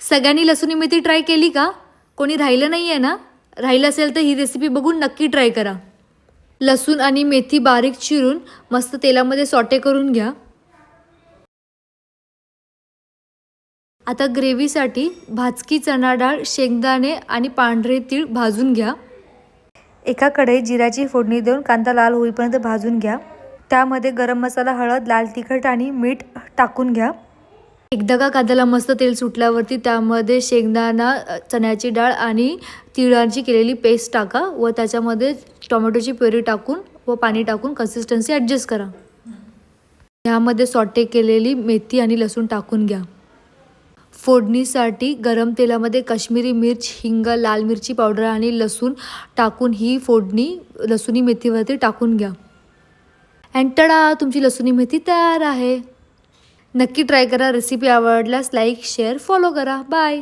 सगळ्यांनी लसूणी मेथी ट्राय केली का? कोणी राहिलं नाही आहे ना? राहिलं असेल तर ही रेसिपी बघून नक्की ट्राय करा. लसूण आणि मेथी बारीक चिरून मस्त तेलामध्ये सॉटे करून घ्या. आता ग्रेव्हीसाठी भाजकी चणा डाळ, शेंगदाणे आणि पांढरे तीळ भाजून घ्या. एका कढईत जिऱ्याची फोडणी देऊन कांदा लाल होईपर्यंत भाजून घ्या. त्यामध्ये गरम मसाला, हळद, लाल तिखट आणि मीठ टाकून घ्या. एकदा का कांद्याला मस्त तेल सुटल्यावरती त्यामध्ये शेंगदाणा, चण्याची डाळ आणि तिळाची केलेली पेस्ट टाका व त्याच्यामध्ये टोमॅटोची प्युरी टाकून व पाणी टाकून कन्सिस्टन्सी ॲडजस्ट करा. ह्यामध्ये सॉटे केलेली मेथी आणि लसूण टाकून घ्या. फोडणीसाठी गरम तेलामध्ये काश्मीरी मिर्च, हिंग, लाल मिरची पावडर आणि लसूण टाकून ही फोडणी लसूणी मेथीवरती टाकून घ्या. अँड टडा, तुमची लसूणी मेथी तयार आहे. नक्की ट्राय करा. रेसिपी आवडल्यास लाईक, शेअर, फॉलो करा. बाय.